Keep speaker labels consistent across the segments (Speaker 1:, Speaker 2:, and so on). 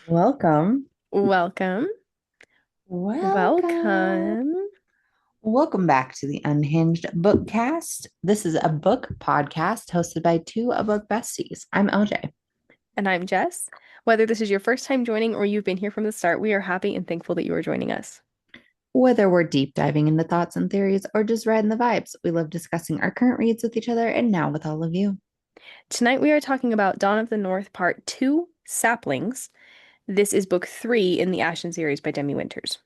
Speaker 1: Welcome.
Speaker 2: Welcome.
Speaker 1: Welcome.
Speaker 2: Welcome.
Speaker 1: Welcome back to the Unhinged BookCast. This is a book podcast hosted by two Book Besties. I'm LJ.
Speaker 2: And I'm Jess. Whether this is your first time joining or you've been here from the start, we are happy and thankful that you are joining us.
Speaker 1: Whether we're deep diving into thoughts and theories or just riding the vibes, we love discussing our current reads with each other and now with all of you.
Speaker 2: Tonight we are talking about Dawn of the North Part 2, Saplings. This is book 3 in the Ashen series by Demi Winters.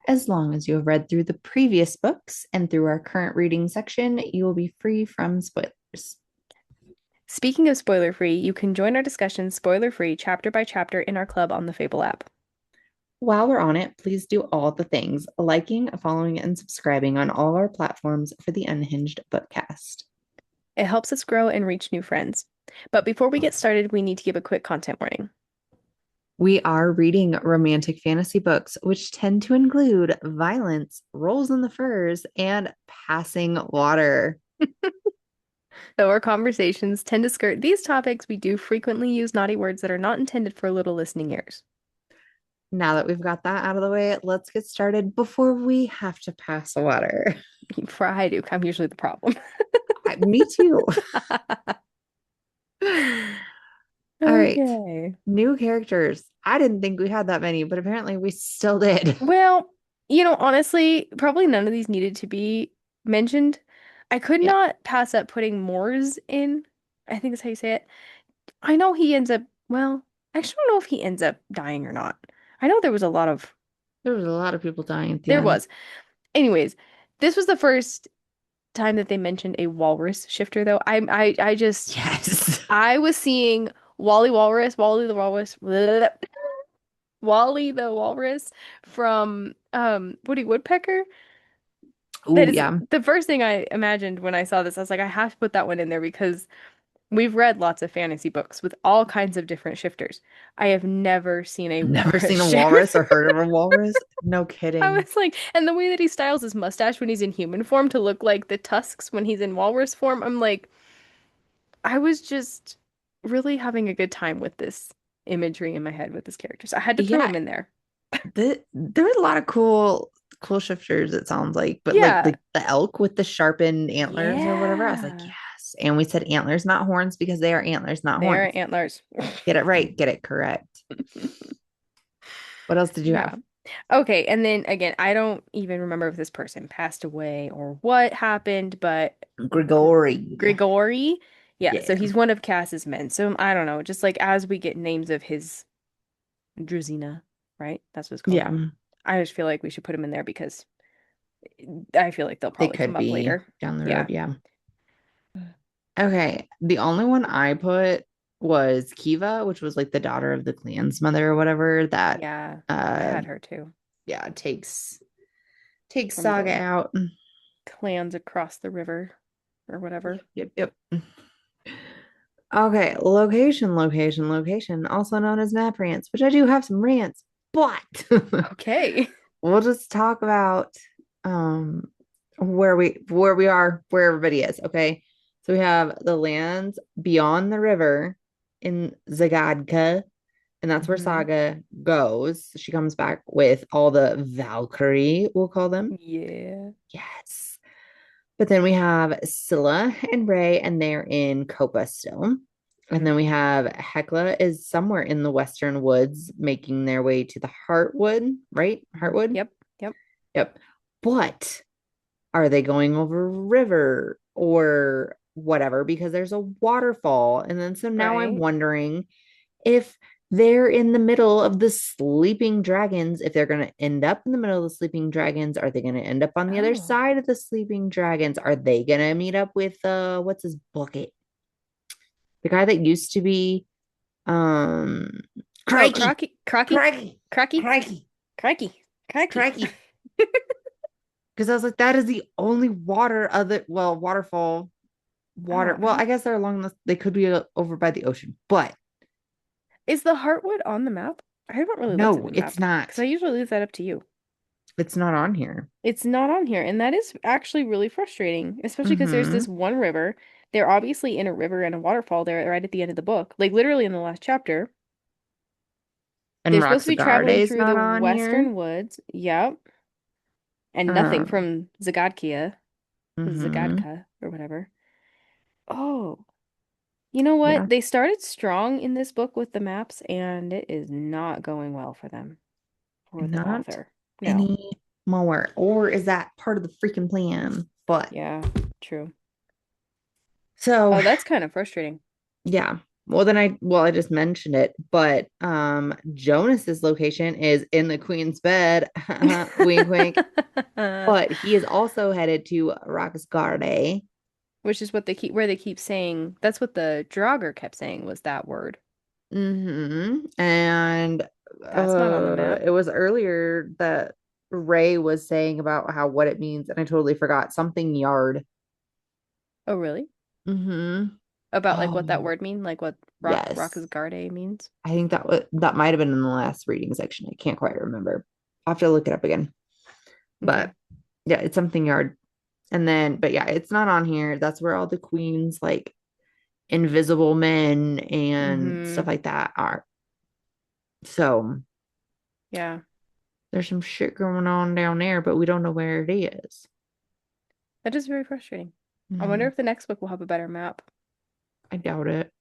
Speaker 1: As long as you have read through the previous books and through our current reading section, you will be free from spoilers.
Speaker 2: Speaking of spoiler-free, you can join our discussion spoiler-free chapter by chapter in our club on the Fable app.
Speaker 1: While we're on it, please do all the things, liking, following, and subscribing on all our platforms for the Unhinged BookCast.
Speaker 2: It helps us grow and reach new friends. But before we get started, we need to give a quick content warning.
Speaker 1: We are reading romantic fantasy books, which tend to include violence, rolls in the furs, and passing water.
Speaker 2: Though our conversations tend to skirt these topics, we do frequently use naughty words that are not intended for little listening ears.
Speaker 1: Now that we've got that out of the way, let's get started before we have to pass water.
Speaker 2: For I do, I'm usually the problem.
Speaker 1: Me too. All right.
Speaker 2: Okay.
Speaker 1: New characters. I didn't think we had that many, but apparently we still did.
Speaker 2: Well, honestly, probably none of these needed to be mentioned. I could
Speaker 1: Yeah.
Speaker 2: not pass up putting Moors in. I think that's how you say it. I know he ends up, well, I actually don't know if he ends up dying or not. I know there was a lot of,
Speaker 1: There was a lot of people dying at the
Speaker 2: there
Speaker 1: end.
Speaker 2: was. Anyways, this was the first time that they mentioned a walrus shifter though. I just
Speaker 1: Yes.
Speaker 2: I was seeing Wally Walrus, Wally the Walrus, Wally the Walrus from Woody Woodpecker. That
Speaker 1: Oh,
Speaker 2: is
Speaker 1: yeah.
Speaker 2: the first thing I imagined when I saw this. I was like, I have to put that one in there because we've read lots of fantasy books with all kinds of different shifters. I have never seen a
Speaker 1: Never
Speaker 2: walrus
Speaker 1: seen a
Speaker 2: shift.
Speaker 1: walrus or heard of a walrus. No
Speaker 2: I
Speaker 1: kidding.
Speaker 2: was like, and the way that he styles his mustache when he's in human form to look like the tusks when he's in walrus form, I'm like, I was just really having a good time with this imagery in my head with this character. So I had to put
Speaker 1: Yeah,
Speaker 2: him in there.
Speaker 1: there was a lot of cool shifters, it sounds like, but like
Speaker 2: Yeah.
Speaker 1: the elk with the sharpened antlers or whatever, I was like,
Speaker 2: Yeah.
Speaker 1: yes. And we said antlers, not horns, because they are antlers, not
Speaker 2: They are
Speaker 1: horns.
Speaker 2: antlers.
Speaker 1: Get it right, get it correct. What else did you
Speaker 2: Yeah.
Speaker 1: have?
Speaker 2: Okay, and then again, I don't even remember if this person passed away or what happened, but
Speaker 1: Grigori.
Speaker 2: Grigori, yeah, so
Speaker 1: Yeah.
Speaker 2: he's one of Cass's men. So I don't know, just like as we get names of his Druzina, right? That's what it's called.
Speaker 1: Yeah,
Speaker 2: I just feel like we should put him in there because I feel like they'll
Speaker 1: they
Speaker 2: probably
Speaker 1: could
Speaker 2: come up
Speaker 1: be
Speaker 2: later.
Speaker 1: down the
Speaker 2: Yeah.
Speaker 1: road. Yeah. Okay. The only one I put was Kiva, which was like the daughter of the clan's mother or whatever that
Speaker 2: Yeah, I
Speaker 1: uh
Speaker 2: had her too.
Speaker 1: yeah, takes
Speaker 2: From
Speaker 1: Saga
Speaker 2: the
Speaker 1: out.
Speaker 2: clans across the river or whatever.
Speaker 1: Yep. Okay, location, also known as map rants, which I do have some rants, but
Speaker 2: Okay.
Speaker 1: we'll just talk about um where we are, where everybody is. Okay. So we have the lands beyond the river in Zagadka, and that's where
Speaker 2: Hmm.
Speaker 1: Saga goes. She comes back with all the Valkyrie, we'll call them.
Speaker 2: Yeah.
Speaker 1: Yes. But then we have Scylla and Ray, and they're in Copa still. And then we
Speaker 2: Hmm.
Speaker 1: have Hecla is somewhere in the Western Woods making their way to the Heartwood, right? Heartwood?
Speaker 2: Yep. Yep.
Speaker 1: Yep. But are they going over a river or whatever? Because there's a waterfall. And then so now I'm
Speaker 2: Right.
Speaker 1: wondering if they're in the middle of the sleeping dragons, if they're going to end up in the middle of the sleeping dragons, are they going to end up on the other
Speaker 2: Oh.
Speaker 1: side of the sleeping dragons? Are they going to meet up with what's his bucket? The guy that used to be um
Speaker 2: Oh,
Speaker 1: Crikey.
Speaker 2: Crocky, Crocky,
Speaker 1: Crikey.
Speaker 2: Crocky,
Speaker 1: Crikey.
Speaker 2: Crikey, Crikey.
Speaker 1: Crikey. Because I was like, that is the only water other waterfall water.
Speaker 2: Oh, I
Speaker 1: Well,
Speaker 2: don't.
Speaker 1: I guess they're along the they could be over by the ocean, but
Speaker 2: Is the Heartwood on the map? I haven't really looked at
Speaker 1: no,
Speaker 2: the
Speaker 1: it's
Speaker 2: map because I
Speaker 1: not.
Speaker 2: usually leave that up to you.
Speaker 1: It's not on here.
Speaker 2: It's not on here, and that is actually really frustrating, especially because there's this
Speaker 1: Mm-hmm.
Speaker 2: one river They're obviously in a river and a waterfall there right at the end of the book. Like literally in the last chapter.
Speaker 1: And
Speaker 2: They're supposed to be traveling
Speaker 1: Roxagarde's
Speaker 2: through the
Speaker 1: not on here.
Speaker 2: western woods. Yep. And nothing
Speaker 1: Um,
Speaker 2: from Zagadkia,
Speaker 1: mm-hmm.
Speaker 2: Zagadka, or whatever. Oh, you know what?
Speaker 1: Yeah,
Speaker 2: They started strong in this book with the maps, and it is not going well for them, for the
Speaker 1: not
Speaker 2: author. No.
Speaker 1: anymore. Or is that part of the freaking plan? But
Speaker 2: Yeah, true.
Speaker 1: so
Speaker 2: Oh, that's kind of frustrating.
Speaker 1: yeah. Well, I just mentioned it, but Jonas's location is in the Queen's bed. Wink wink. But he is also headed to Roxgarde.
Speaker 2: Which is what they keep, where they keep saying, that's what the Draugr kept saying was that word.
Speaker 1: And
Speaker 2: That's not on the map.
Speaker 1: it was earlier that Ray was saying about how what it means, and I totally forgot something yard.
Speaker 2: Oh, really?
Speaker 1: Mm-hmm.
Speaker 2: About like what that
Speaker 1: Oh,
Speaker 2: word mean? Like what
Speaker 1: yes.
Speaker 2: Rakasgarde means?
Speaker 1: I think that might have been in the last reading section. I can't quite remember. I'll have to look it up again.
Speaker 2: Okay.
Speaker 1: But yeah, it's something yard. And then, but yeah, it's not on here. That's where all the queens, like invisible men and
Speaker 2: Mm-hmm.
Speaker 1: stuff like that are. So
Speaker 2: Yeah.
Speaker 1: there's some shit going on down there, but we don't know where it is.
Speaker 2: That is very frustrating. I wonder
Speaker 1: Mhm.
Speaker 2: if the next book will have a better map.
Speaker 1: I doubt it.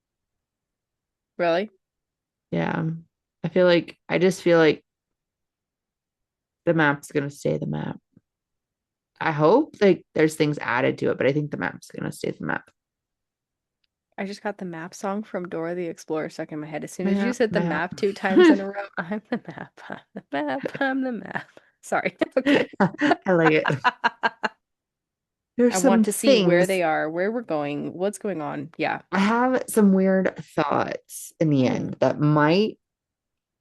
Speaker 2: Really?
Speaker 1: Yeah. I just feel like the map's gonna stay the map. I hope like there's things added to it, but I think the map's gonna stay the map.
Speaker 2: I just got the map song from Dora the Explorer stuck in my head. As soon as you
Speaker 1: Map,
Speaker 2: said the
Speaker 1: map.
Speaker 2: map two times in a row, I'm the map, I'm the map, I'm the map. Sorry. Okay.
Speaker 1: I like it. There's
Speaker 2: I want
Speaker 1: some
Speaker 2: to see where
Speaker 1: things.
Speaker 2: they are, where we're going, what's going on. Yeah.
Speaker 1: I have some weird thoughts in the
Speaker 2: Hmm.
Speaker 1: end that might,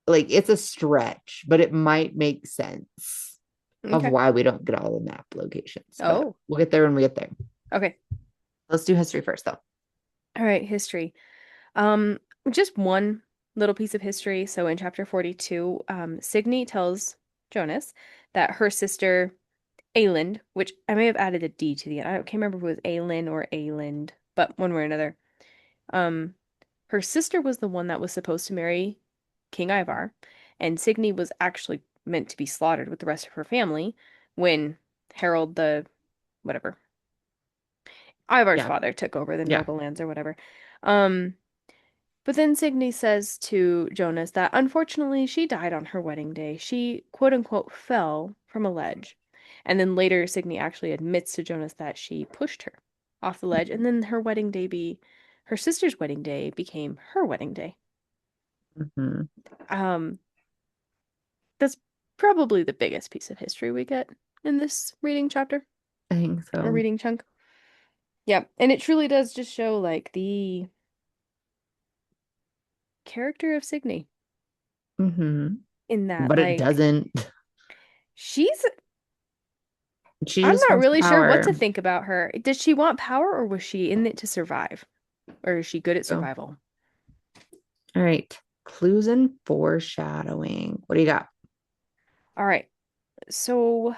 Speaker 1: like, it's a stretch, but it might make sense of
Speaker 2: Okay.
Speaker 1: why we don't get all the map locations. But
Speaker 2: Oh,
Speaker 1: we'll get there when we get there.
Speaker 2: okay.
Speaker 1: Let's do history first, though.
Speaker 2: All right, history. Um, just one little piece of history. So in chapter 42, Signy tells Jonas that her sister Aylind, which I may have added a D to the end. I can't remember if it was Aylin or Aylind, but one way or another. Um, her sister was the one that was supposed to marry King Ivar, and Signy was actually meant to be slaughtered with the rest of her family when Harold the whatever Ivar's
Speaker 1: Yeah.
Speaker 2: father took over the
Speaker 1: Yeah.
Speaker 2: noble lands or whatever. Um, but then Signy says to Jonas that unfortunately she died on her wedding day. She quote unquote fell from a ledge. And then later Signy actually admits to Jonas that she pushed her off the ledge, and then her sister's wedding day became her wedding day.
Speaker 1: Hmm.
Speaker 2: Um, that's probably the biggest piece of history we get in this reading chapter
Speaker 1: I think
Speaker 2: or
Speaker 1: so.
Speaker 2: reading chunk. Yeah, and it truly does just show like the character of Signy
Speaker 1: Hmm.
Speaker 2: in that
Speaker 1: But it
Speaker 2: like
Speaker 1: doesn't.
Speaker 2: she's
Speaker 1: She
Speaker 2: I'm
Speaker 1: just
Speaker 2: not
Speaker 1: wants
Speaker 2: really sure what to
Speaker 1: power.
Speaker 2: think about her. Did she want power or was she in it to survive? Or is she good at
Speaker 1: So,
Speaker 2: survival?
Speaker 1: all right. Clues and foreshadowing. What do you got?
Speaker 2: All right. So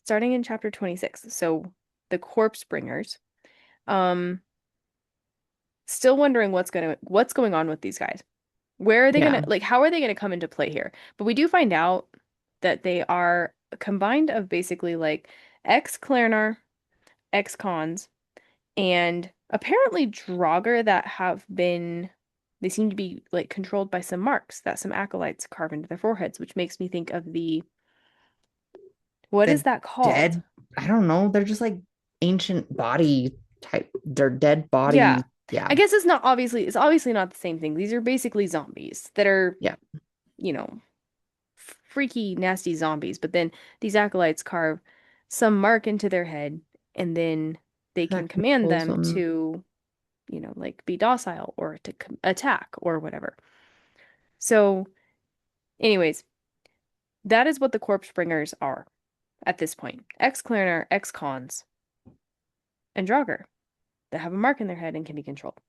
Speaker 2: starting in chapter 26. So the corpse bringers. Um Still wondering what's going on with these guys. Where are they
Speaker 1: Yeah.
Speaker 2: gonna like how are they gonna come into play here? But we do find out that they are combined of basically like ex-Clarenar, ex-cons, and apparently Draugr that have been they seem to be like controlled by some marks that some acolytes carve into their foreheads, which makes me think of the what is
Speaker 1: The
Speaker 2: that called?
Speaker 1: dead, I don't know. They're just like ancient body type. They're dead
Speaker 2: Yeah.
Speaker 1: body.
Speaker 2: I
Speaker 1: Yeah.
Speaker 2: guess it's obviously not the same thing. These are basically zombies that are,
Speaker 1: Yeah.
Speaker 2: you know, freaky, nasty zombies, but then these acolytes carve some mark into their head and then they can
Speaker 1: That
Speaker 2: command
Speaker 1: controls
Speaker 2: them
Speaker 1: them.
Speaker 2: to, like be docile or to attack or whatever. So, anyways, that is what the corpse bringers are at this point. Ex-Clarenar, ex-cons, and Draugr that have a mark in their head and can be controlled.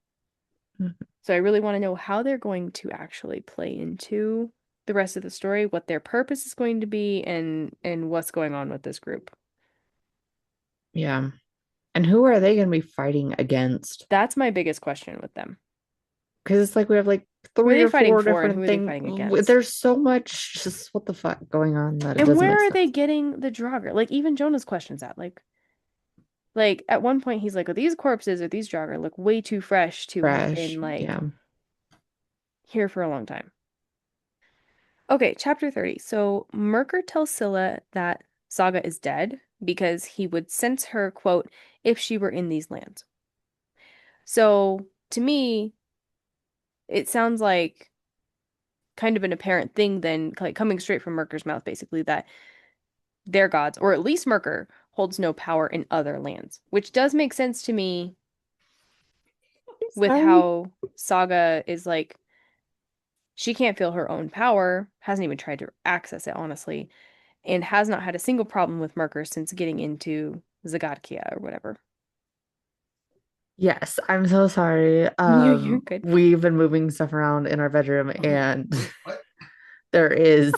Speaker 1: Mhm.
Speaker 2: So I really want to know how they're going to actually play into the rest of the story, what their purpose is going to be, and what's going on with this group.
Speaker 1: Yeah. And who are they going to be fighting against?
Speaker 2: That's my biggest question with them.
Speaker 1: Because it's like we have like
Speaker 2: Who are
Speaker 1: three
Speaker 2: they
Speaker 1: or
Speaker 2: fighting
Speaker 1: four
Speaker 2: for and who
Speaker 1: different
Speaker 2: are they
Speaker 1: things.
Speaker 2: fighting against?
Speaker 1: There's so much just what the fuck going on that it
Speaker 2: And
Speaker 1: doesn't
Speaker 2: where
Speaker 1: make
Speaker 2: are they
Speaker 1: sense.
Speaker 2: getting the Draugr? Like even Jonah's questions that like at one point he's like, "Well, these corpses or these Draugr look way too fresh to have
Speaker 1: Fresh.
Speaker 2: been like
Speaker 1: Yeah.
Speaker 2: here for a long time." Okay, chapter 30. So Merker tells Scylla that Saga is dead because he would sense her, quote, if she were in these lands. So to me, it sounds like kind of an apparent thing then, like coming straight from Merker's mouth, basically, that their gods, or at least Merker, holds no power in other lands, which does make sense to me with
Speaker 1: Sorry.
Speaker 2: how Saga is like, she can't feel her own power, hasn't even tried to access it, honestly, and has not had a single problem with Merker since getting into Zagadkia or whatever.
Speaker 1: Yes, I'm so sorry.
Speaker 2: You're good.
Speaker 1: We've been moving stuff around in our bedroom and there is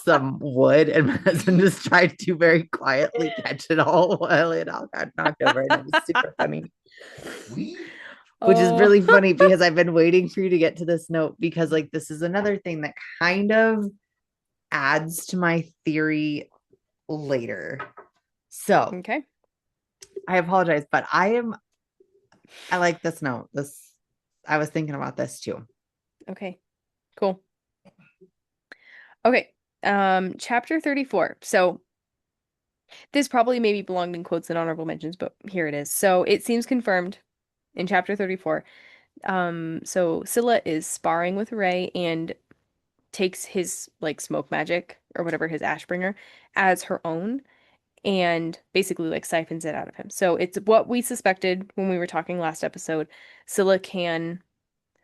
Speaker 1: some wood, and my husband just tried to very quietly catch it all while it all got knocked over, and it was super funny. Which is
Speaker 2: Oh,
Speaker 1: really funny because I've been waiting for you to get to this note because like this is another thing that kind of adds to my theory later. So
Speaker 2: okay.
Speaker 1: I apologize, but I like this note. This I was thinking about this too.
Speaker 2: Okay. Cool. Okay. Chapter 34. So this probably maybe belonged in quotes and honorable mentions, but here it is. So it seems confirmed in chapter 34. So Scylla is sparring with Ray and takes his like smoke magic or whatever, his Ashbringer, as her own and basically like siphons it out of him. So it's what we suspected when we were talking last episode. Scylla can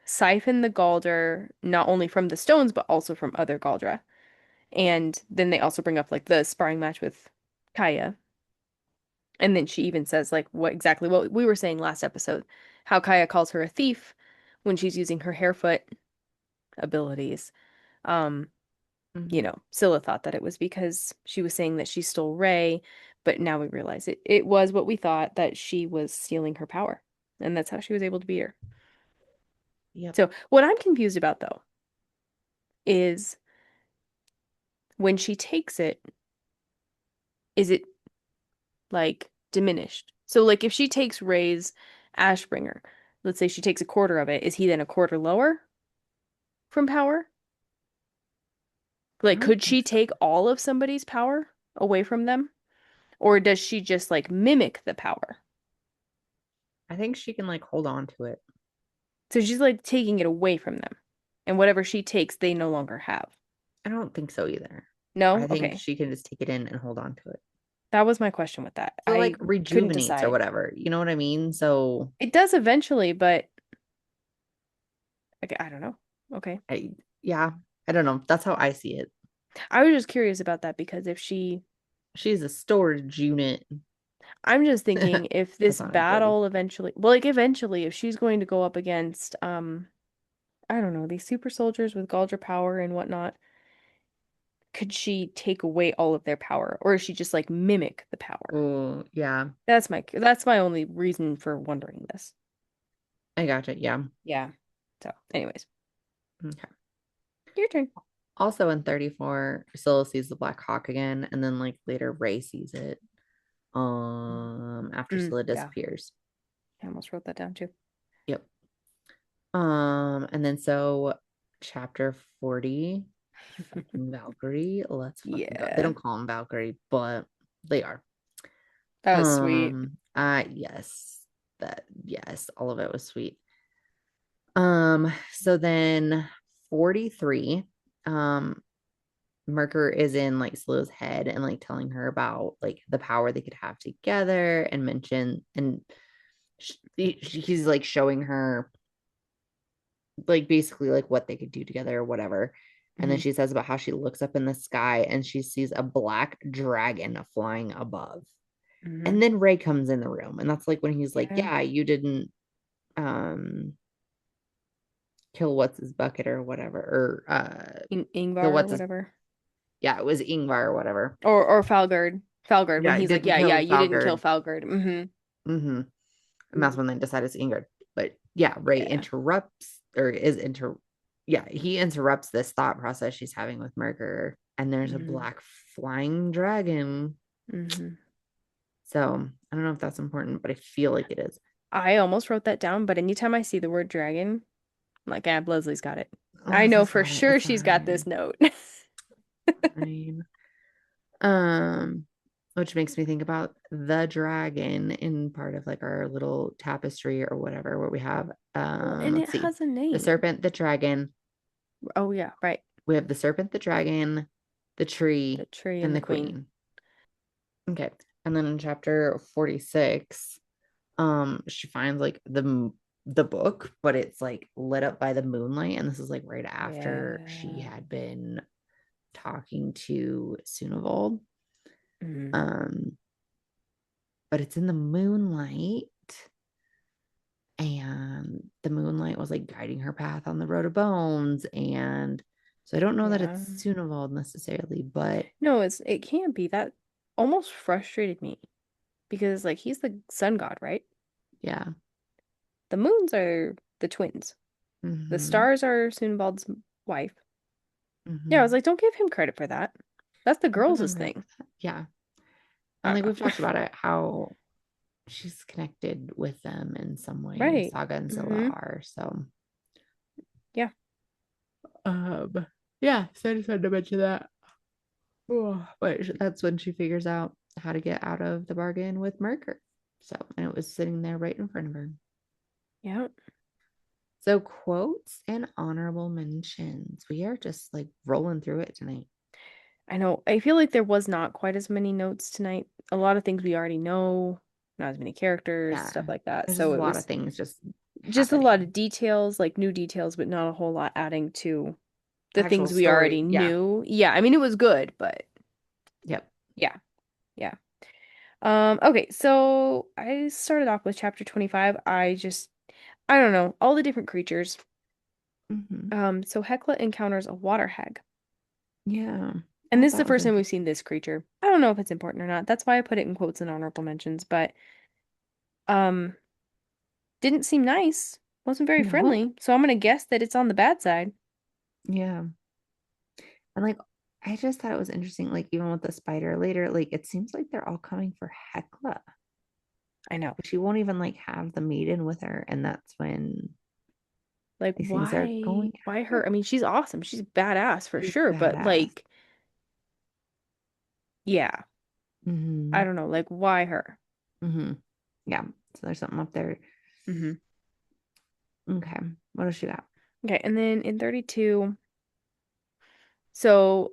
Speaker 2: siphon the Galdr not only from the stones but also from other Galdra. And then they also bring up like the sparring match with Kaya. And then she even says like what we were saying last episode, how Kaya calls her a thief when she's using her hairfoot abilities. Um,
Speaker 1: Mhm.
Speaker 2: Scylla thought that it was because she was saying that she stole Ray, but now we realize it was what we thought, that she was stealing her power. And that's how she was able to beat her.
Speaker 1: Yep.
Speaker 2: So what I'm confused about though is when she takes it, is it like diminished? So like if she takes Ray's Ashbringer, let's say she takes a quarter of it, is he then a quarter lower from power?
Speaker 1: I
Speaker 2: Like
Speaker 1: don't
Speaker 2: could
Speaker 1: think
Speaker 2: she
Speaker 1: so.
Speaker 2: take all of somebody's power away from them? Or does she just like mimic the power?
Speaker 1: I think she can like hold on to it.
Speaker 2: So she's like taking it away from them. And whatever she takes, they no longer have.
Speaker 1: I don't think so either. I
Speaker 2: No?
Speaker 1: think
Speaker 2: Okay.
Speaker 1: she can just take it in and hold on to it.
Speaker 2: That was my question with that.
Speaker 1: So like
Speaker 2: I couldn't
Speaker 1: rejuvenates or
Speaker 2: decide.
Speaker 1: whatever. You know what I mean? So
Speaker 2: It does eventually, but okay, I don't know. Okay.
Speaker 1: I yeah, I don't know. That's how I see it.
Speaker 2: I was just curious about that because if she,
Speaker 1: She's a storage unit.
Speaker 2: I'm just thinking if
Speaker 1: That
Speaker 2: this
Speaker 1: sounded good.
Speaker 2: battle eventually, well, like eventually, if she's going to go up against, I don't know, these super soldiers with Galdra power and whatnot, could she take away all of their power, or is she just like mimic the power?
Speaker 1: Oh, yeah.
Speaker 2: That's my only reason for wondering this.
Speaker 1: I gotcha. Yeah.
Speaker 2: Yeah. So, anyways,
Speaker 1: Okay.
Speaker 2: your turn.
Speaker 1: Also in 34, Scylla sees the Black Hawk again, and then like later Ray sees it. After Scylla
Speaker 2: Yeah,
Speaker 1: disappears.
Speaker 2: I almost wrote that down too.
Speaker 1: Yep. And then so chapter 40, fucking Valkyrie. Let's fucking go. They
Speaker 2: Yeah,
Speaker 1: don't call him Valkyrie, but they are.
Speaker 2: that was sweet.
Speaker 1: Yes. Yes, all of it was sweet. So then 43, Merker is in like Scylla's head and like telling her about like the power they could have together and mention and he's like showing her like basically like what they could do together or whatever. And then
Speaker 2: Hmm.
Speaker 1: she says about how she looks up in the sky and she sees a black dragon flying above.
Speaker 2: Hmm.
Speaker 1: And then Ray comes in the room and that's like when he's like,
Speaker 2: Yeah,
Speaker 1: yeah, you didn't um kill what's his bucket or whatever or kill
Speaker 2: Ingvar or
Speaker 1: what's his
Speaker 2: whatever,
Speaker 1: yeah, it was Ingvar or whatever.
Speaker 2: or Falgard. Falgard when
Speaker 1: Yeah,
Speaker 2: he's like,
Speaker 1: didn't
Speaker 2: yeah, yeah,
Speaker 1: kill
Speaker 2: you didn't kill
Speaker 1: Falgard.
Speaker 2: Falgard. Hmm.
Speaker 1: Mm-hmm. And that's
Speaker 2: Ooh,
Speaker 1: when they decide it's Ingrid. But yeah, Ray
Speaker 2: yeah.
Speaker 1: interrupts or is yeah, he interrupts this thought process she's having with Merker. And there's a
Speaker 2: Hmm.
Speaker 1: black flying dragon.
Speaker 2: Hmm.
Speaker 1: So I don't know if that's important, but I feel like it is.
Speaker 2: I almost wrote that down, but anytime I see the word dragon, I'm like, ah, Leslie's got it. I know
Speaker 1: Leslie's
Speaker 2: for
Speaker 1: got it.
Speaker 2: sure
Speaker 1: It's
Speaker 2: she's got this
Speaker 1: fine.
Speaker 2: note.
Speaker 1: Fine. Um, which makes me think about the dragon in part of like our little tapestry or whatever, where we have
Speaker 2: Well, and it
Speaker 1: let's see,
Speaker 2: has a
Speaker 1: the
Speaker 2: name.
Speaker 1: serpent, the dragon.
Speaker 2: Oh yeah, right.
Speaker 1: We have the serpent, the dragon, the
Speaker 2: The
Speaker 1: tree,
Speaker 2: tree and
Speaker 1: and
Speaker 2: the
Speaker 1: the
Speaker 2: queen.
Speaker 1: queen. Okay. And then in chapter 46, she finds like the book, but it's like lit up by the moonlight. And this is like right after she
Speaker 2: Yeah.
Speaker 1: had been talking to Sunavold.
Speaker 2: Mm.
Speaker 1: Um, but it's in the moonlight, and the moonlight was like guiding her path on the road of bones. And so I don't know that
Speaker 2: Yeah.
Speaker 1: it's Sunavold necessarily, but
Speaker 2: No, it can't be. That almost frustrated me because like he's the sun god, right?
Speaker 1: yeah.
Speaker 2: The moons are the twins. The
Speaker 1: Mm-hmm.
Speaker 2: stars are Sunvald's wife. Yeah, I was
Speaker 1: Mm-hmm.
Speaker 2: like, don't give him credit for that. That's the
Speaker 1: Give
Speaker 2: girls'
Speaker 1: them credit
Speaker 2: thing.
Speaker 1: for that. Yeah.
Speaker 2: I
Speaker 1: And like we've
Speaker 2: don't know.
Speaker 1: talked about it, how she's connected with them in some way.
Speaker 2: Right.
Speaker 1: Saga and Zilla
Speaker 2: Mm-hmm.
Speaker 1: are. So
Speaker 2: Yeah.
Speaker 1: yeah, so I just had to mention that. Oh, but that's when she figures out how to get out of the bargain with Merker. So, and it was sitting there right in front of her.
Speaker 2: Yeah.
Speaker 1: So, quotes and honorable mentions. We are just like rolling through it tonight.
Speaker 2: I know. I feel like there was not quite as many notes tonight. A lot of things we already know, not as many characters,
Speaker 1: Yeah.
Speaker 2: stuff like that.
Speaker 1: There's just
Speaker 2: So
Speaker 1: a
Speaker 2: it
Speaker 1: lot of
Speaker 2: was
Speaker 1: things just
Speaker 2: just a lot
Speaker 1: happening.
Speaker 2: of details, like new details, but not a whole lot adding to the
Speaker 1: Actual
Speaker 2: things we already
Speaker 1: story. Yeah.
Speaker 2: knew. Yeah, I mean it was good, but
Speaker 1: Yep.
Speaker 2: yeah. Yeah. Okay, so I started off with chapter 25. I don't know, all the different creatures.
Speaker 1: Hmm.
Speaker 2: So Hecla encounters a water hag.
Speaker 1: Yeah.
Speaker 2: And
Speaker 1: I
Speaker 2: this is the
Speaker 1: thought it was
Speaker 2: first time we've seen
Speaker 1: interesting.
Speaker 2: this creature. I don't know if it's important or not. That's why I put it in quotes and honorable mentions, but um didn't seem nice. Wasn't very
Speaker 1: No.
Speaker 2: friendly. So I'm gonna guess that it's on the bad side.
Speaker 1: Yeah. And like, I just thought it was interesting. Like, even with the spider later, like, it seems like they're all coming for Hecla.
Speaker 2: I know.
Speaker 1: She won't even like have the maiden with her. And that's when
Speaker 2: Like
Speaker 1: these things are going
Speaker 2: why
Speaker 1: after
Speaker 2: her? I
Speaker 1: her.
Speaker 2: mean, she's awesome. She's badass for
Speaker 1: She's
Speaker 2: sure, but
Speaker 1: badass.
Speaker 2: like yeah, I
Speaker 1: Hmm.
Speaker 2: don't know, like why her?
Speaker 1: Hmm. Yeah. So there's something up there.
Speaker 2: Hmm.
Speaker 1: Okay. What does she got?
Speaker 2: Okay, and then in 32, so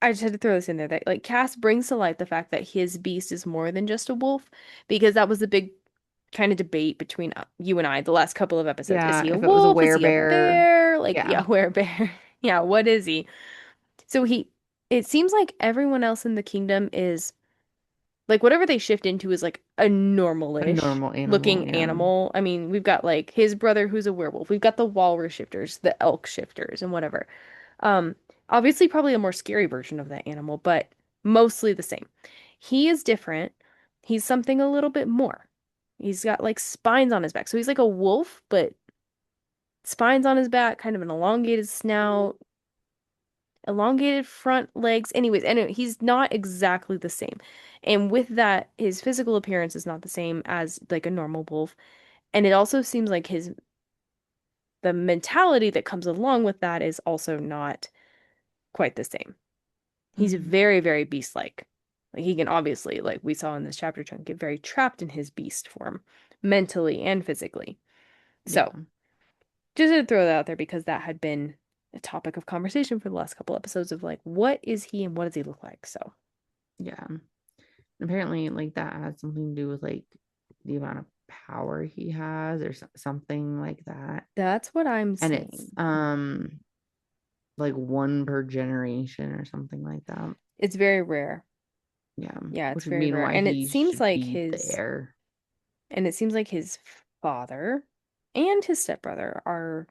Speaker 2: I just had to throw this in there that like Cass brings to light the fact that his beast is more than just a wolf because that was the big kind of debate between you and I the last couple of episodes. Is
Speaker 1: Yeah.
Speaker 2: he a
Speaker 1: If it was a
Speaker 2: wolf? Is he a
Speaker 1: werebear.
Speaker 2: bear? Like,
Speaker 1: Yeah.
Speaker 2: yeah, bear. Yeah, what is he? So it seems like everyone else in the kingdom is like whatever they shift into is like a
Speaker 1: A
Speaker 2: normal-ish
Speaker 1: normal animal.
Speaker 2: looking
Speaker 1: Yeah.
Speaker 2: animal. I mean, we've got like his brother who's a werewolf. We've got the walrus shifters, the elk shifters, and whatever. Um, Obviously probably a more scary version of that animal, but mostly the same. He is different. He's something a little bit more. He's got like spines on his back. So he's like a wolf, but spines on his back, kind of an elongated snout, elongated front legs. Anyways, anyway, he's not exactly the same. And with that, his physical appearance is not the same as like a normal wolf. And it also seems like his the mentality that comes along with that is also not quite the same. He's
Speaker 1: Hmm.
Speaker 2: very, very beast-like. Like he can obviously, like we saw in this chapter chunk, get very trapped in his beast form, mentally and physically.
Speaker 1: Yeah.
Speaker 2: So just to throw that out there because that had been a topic of conversation for the last couple episodes of like, what is he and what does he look like? So
Speaker 1: Yeah. Apparently, like that has something to do with like the amount of power he has or something like that.
Speaker 2: that's what I'm
Speaker 1: And it's
Speaker 2: saying.
Speaker 1: like one per generation or something like that.
Speaker 2: It's very rare.
Speaker 1: Yeah.
Speaker 2: Yeah, it's
Speaker 1: Which would
Speaker 2: very
Speaker 1: mean
Speaker 2: rare.
Speaker 1: why he should be there.
Speaker 2: And it seems like his father and his stepbrother are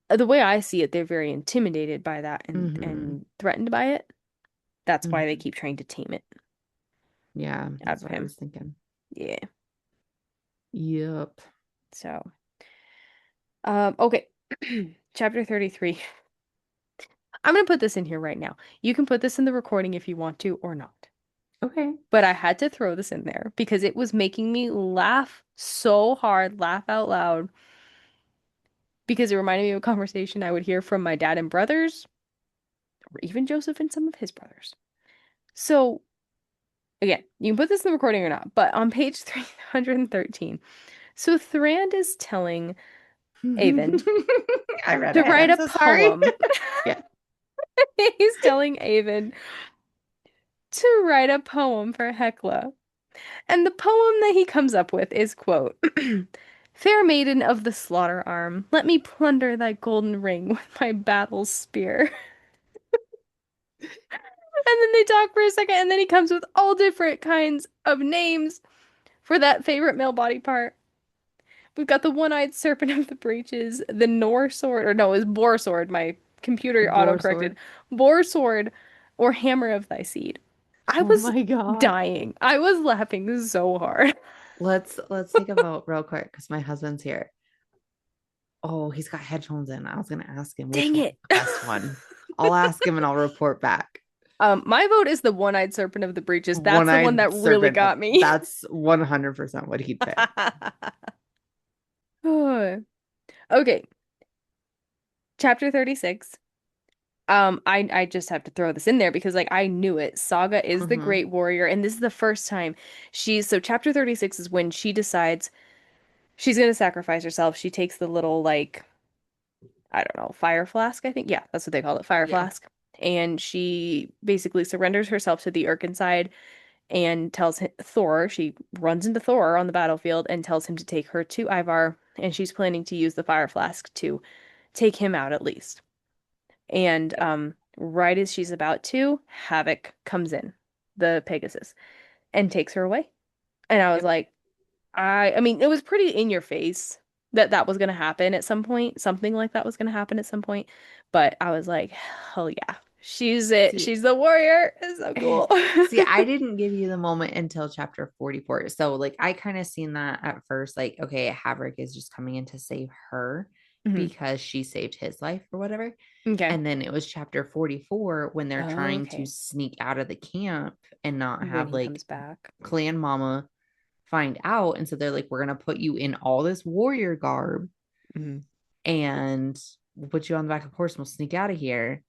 Speaker 2: the way I see it, they're very intimidated by that
Speaker 1: Hmm.
Speaker 2: and threatened by it. That's why they
Speaker 1: Hmm.
Speaker 2: keep trying to tame it
Speaker 1: Yeah,
Speaker 2: out
Speaker 1: that's
Speaker 2: of
Speaker 1: what I
Speaker 2: him.
Speaker 1: was thinking.
Speaker 2: Yeah.
Speaker 1: Yep.
Speaker 2: So, okay. Chapter 33. I'm going to put this in here right now. You can put this in the recording if you want to or not.
Speaker 1: Okay.
Speaker 2: But I had to throw this in there because it was making me laugh so hard, laugh out loud, because it reminded me of a conversation I would hear from my dad and brothers, or even Joseph and some of his brothers. So, again, you can put this in the recording or not, but on page 313, so Thrand is telling Avon
Speaker 1: I read
Speaker 2: to
Speaker 1: it.
Speaker 2: write
Speaker 1: I'm
Speaker 2: a
Speaker 1: so sorry.
Speaker 2: poem.
Speaker 1: Yeah.
Speaker 2: He's telling Avon to write a poem for Hecla. And the poem that he comes up with is, quote, Fair maiden of the slaughter arm, let me plunder thy golden ring with my battle spear. And then they talk for a second, and then he comes with all different kinds of names for that favorite male body part. We've got the one-eyed serpent of the breeches, the Nor sword, or no, it's boar sword. My computer
Speaker 1: Boar
Speaker 2: auto-corrected.
Speaker 1: sword.
Speaker 2: Boar sword or hammer of thy seed. I
Speaker 1: Oh
Speaker 2: was
Speaker 1: my God.
Speaker 2: dying. I was laughing so hard.
Speaker 1: Let's take a vote real quick because my husband's here. Oh, he's got headphones in. I was gonna ask him which
Speaker 2: Dang
Speaker 1: one's
Speaker 2: it.
Speaker 1: the best one. I'll ask him and I'll report back.
Speaker 2: My vote is the one-eyed serpent of the breeches. That's the one
Speaker 1: One-eyed
Speaker 2: that really
Speaker 1: serpent.
Speaker 2: got me.
Speaker 1: That's 100% what he'd pick.
Speaker 2: Okay, chapter 36. I just have to throw this in there because like I knew it. Saga is the
Speaker 1: Hmm.
Speaker 2: great warrior, and this is the first time so chapter 36 is when she decides she's gonna sacrifice herself. She takes the little like I don't know, fire flask, I think. Yeah, that's what they call it, fire
Speaker 1: Yeah.
Speaker 2: flask. And she basically surrenders herself to the Irkenside and tells Thor, she runs into Thor on the battlefield and tells him to take her to Ivar, and she's planning to use the fire flask to take him out at least. And
Speaker 1: Yep.
Speaker 2: right as she's about to, Havoc comes in, the Pegasus, and takes her away. And I was
Speaker 1: Yep.
Speaker 2: like, I mean, it was pretty in your face that that was going to happen at some point. Something like that was going to happen at some point. But I was like, hell yeah. She's it.
Speaker 1: See,
Speaker 2: She's the warrior. It's so cool.
Speaker 1: see, I didn't give you the moment until chapter 44. So, like, I kind of seen that at first, like, okay, Havric is just coming in to save her
Speaker 2: Mhm.
Speaker 1: because she saved his life or whatever.
Speaker 2: Okay.
Speaker 1: And then it was chapter 44 when they're trying to
Speaker 2: Okay.
Speaker 1: sneak out of the camp and not
Speaker 2: When
Speaker 1: have
Speaker 2: he
Speaker 1: like
Speaker 2: comes back.
Speaker 1: clan mama find out. And so they're like, we're going to put you in all this warrior garb
Speaker 2: Mhm.
Speaker 1: and we'll put you on the back of a horse and we'll sneak out of here.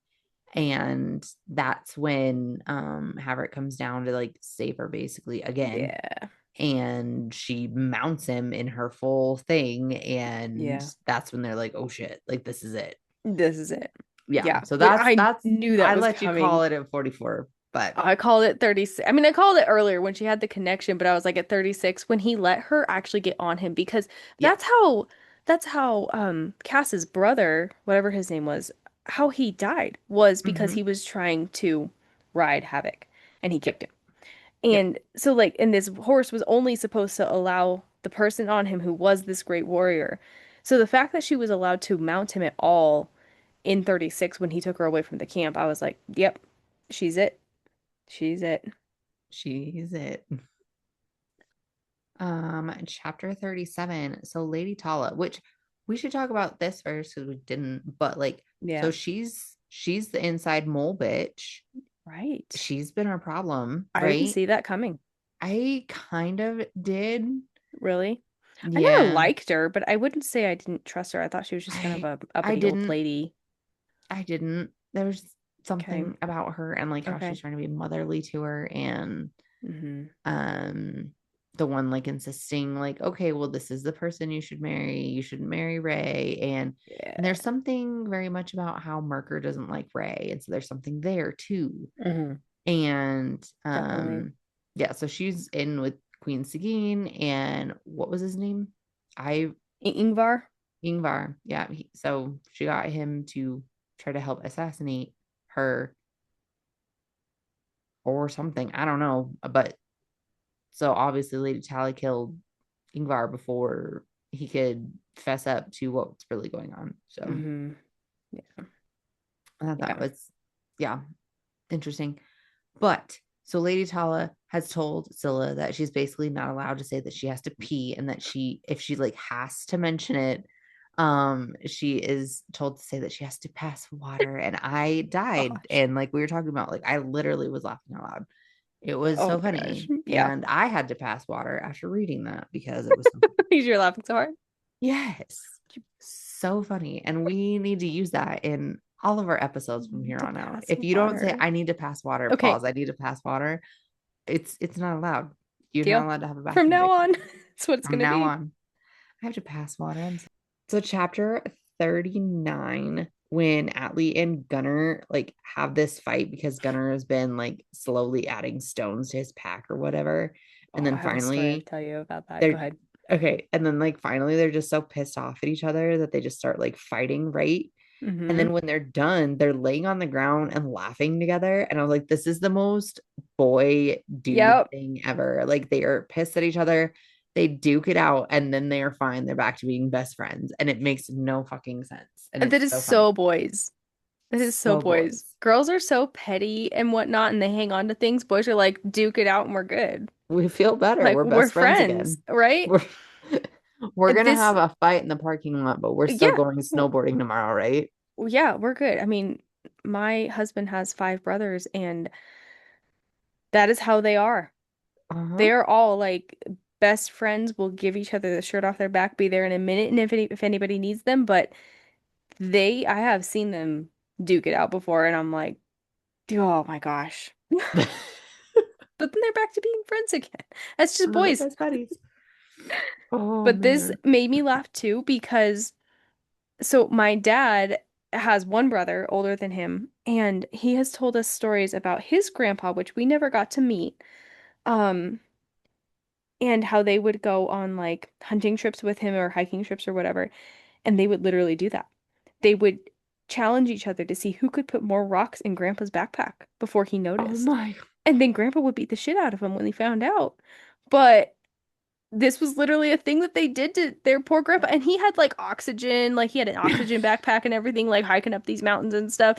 Speaker 1: And that's when Havert comes down to like save her basically again.
Speaker 2: Yeah.
Speaker 1: And she mounts him in her full thing. And
Speaker 2: Yeah.
Speaker 1: that's when they're like, oh shit, like this is it.
Speaker 2: This is it.
Speaker 1: Yeah.
Speaker 2: Yeah.
Speaker 1: So
Speaker 2: Which
Speaker 1: that's
Speaker 2: I
Speaker 1: that's
Speaker 2: knew that
Speaker 1: I
Speaker 2: was
Speaker 1: let you call
Speaker 2: coming.
Speaker 1: it at 44, but
Speaker 2: I called it 36. I mean, I called it earlier when she had the connection, but I was like at 36 when he let her actually get on him because
Speaker 1: yeah.
Speaker 2: that's how Cass's brother, whatever his name was, how he died was because
Speaker 1: Hmm.
Speaker 2: he was trying to ride Havoc and he
Speaker 1: Yep.
Speaker 2: kicked him.
Speaker 1: Yep.
Speaker 2: And so like and this horse was only supposed to allow the person on him who was this great warrior. So the fact that she was allowed to mount him at all in 36 when he took her away from the camp, I was like, yep, she's it. She's it.
Speaker 1: She's it. Chapter 37. So Lady Tala, which we should talk about this first because we didn't, but like,
Speaker 2: Yeah.
Speaker 1: so she's the inside mole bitch.
Speaker 2: Right.
Speaker 1: She's been our problem,
Speaker 2: I didn't
Speaker 1: right?
Speaker 2: see that coming.
Speaker 1: I kind of did.
Speaker 2: Really? I never
Speaker 1: Yeah.
Speaker 2: liked her, but I wouldn't say I didn't trust her. I thought she was just kind of
Speaker 1: I
Speaker 2: a
Speaker 1: I
Speaker 2: uppity old
Speaker 1: didn't
Speaker 2: lady.
Speaker 1: I didn't. There was
Speaker 2: Okay.
Speaker 1: something about her and like how
Speaker 2: Okay.
Speaker 1: she's trying to be motherly to her and
Speaker 2: Hmm.
Speaker 1: um the one like insisting like okay well this is the person you shouldn't marry Ray and
Speaker 2: Yeah.
Speaker 1: there's something very much about how Merker doesn't like Ray and so there's something there too
Speaker 2: Hmm.
Speaker 1: and
Speaker 2: Definitely.
Speaker 1: yeah so she's in with Queen Seguin and what was his name I
Speaker 2: Ingvar?
Speaker 1: Ingvar yeah so she got him to try to help assassinate her or something I don't know but so obviously Lady Tally killed Ingvar before he could fess up to what's really going on. So
Speaker 2: Hmm. Yeah.
Speaker 1: I thought that
Speaker 2: Yeah.
Speaker 1: was, yeah, interesting. But So Lady Tala has told Scylla that she's basically not allowed to say that she has to pee, and that if she like has to mention it, she is told to say that she has to pass water. And I died.
Speaker 2: Gosh.
Speaker 1: And like we were talking about, like I literally was laughing out loud. It was
Speaker 2: Oh
Speaker 1: so
Speaker 2: my gosh.
Speaker 1: funny.
Speaker 2: Yeah.
Speaker 1: And I had to pass water after reading that because it was so funny.
Speaker 2: You're laughing so hard.
Speaker 1: Yes. So funny. And we need to use that in all of our episodes from here
Speaker 2: To
Speaker 1: on out.
Speaker 2: pass
Speaker 1: If you don't say
Speaker 2: water.
Speaker 1: I need to pass water,
Speaker 2: Okay,
Speaker 1: pause, I need to pass water, it's not allowed. You're not
Speaker 2: deal.
Speaker 1: allowed to have a
Speaker 2: From
Speaker 1: bathroom
Speaker 2: now
Speaker 1: break
Speaker 2: on, that's what it's
Speaker 1: from
Speaker 2: gonna
Speaker 1: now
Speaker 2: be.
Speaker 1: on. I have to pass water. So chapter 39, when Atlee and Gunnar like have this fight because Gunnar has been like slowly adding stones to his pack or whatever. And
Speaker 2: Oh, I
Speaker 1: then
Speaker 2: have a story to
Speaker 1: finally
Speaker 2: tell you about that. Go
Speaker 1: they're
Speaker 2: ahead.
Speaker 1: okay. And then like finally they're just so pissed off at each other that they just start like fighting, right? And
Speaker 2: Mm-hmm.
Speaker 1: then when they're done, they're laying on the ground and laughing together. And I was like, this is the most boy dude
Speaker 2: Yep.
Speaker 1: thing ever. Like they are pissed at each other. They duke it out and then they are fine. They're back to being best friends. And it makes no fucking sense. And
Speaker 2: That
Speaker 1: it's
Speaker 2: is
Speaker 1: so funny.
Speaker 2: so boys. That is so
Speaker 1: So
Speaker 2: boys.
Speaker 1: boys.
Speaker 2: Girls are so petty and whatnot, and they hang on to things. Boys are like, duke it out and we're good.
Speaker 1: We feel better.
Speaker 2: Like,
Speaker 1: We're
Speaker 2: we're
Speaker 1: best friends
Speaker 2: friends,
Speaker 1: again.
Speaker 2: right?
Speaker 1: We're we're gonna
Speaker 2: This,
Speaker 1: have a fight in the parking lot, but we're still
Speaker 2: yeah.
Speaker 1: going
Speaker 2: Well,
Speaker 1: snowboarding tomorrow, right?
Speaker 2: yeah, we're good. I mean, my husband has five brothers, and that is how they are.
Speaker 1: Uh-huh.
Speaker 2: They're all like best friends, will give each other the shirt off their back, be there in a minute, and if anybody needs them, but I have seen them duke it out before, and I'm like, oh my gosh. But then they're back to being friends again. That's just
Speaker 1: And then they're
Speaker 2: boys.
Speaker 1: best buddies. Oh
Speaker 2: But this
Speaker 1: man.
Speaker 2: made me laugh too because so my dad has one brother older than him, and he has told us stories about his grandpa, which we never got to meet. Um, and how they would go on like hunting trips with him or hiking trips or whatever, and they would literally do that. They would challenge each other to see who could put more rocks in Grandpa's backpack before he
Speaker 1: Oh
Speaker 2: noticed.
Speaker 1: my.
Speaker 2: And then Grandpa would beat the shit out of him when he found out. But this was literally a thing that they did to their poor grandpa. And he had like oxygen, like he had an oxygen backpack and everything, like hiking up these mountains and stuff.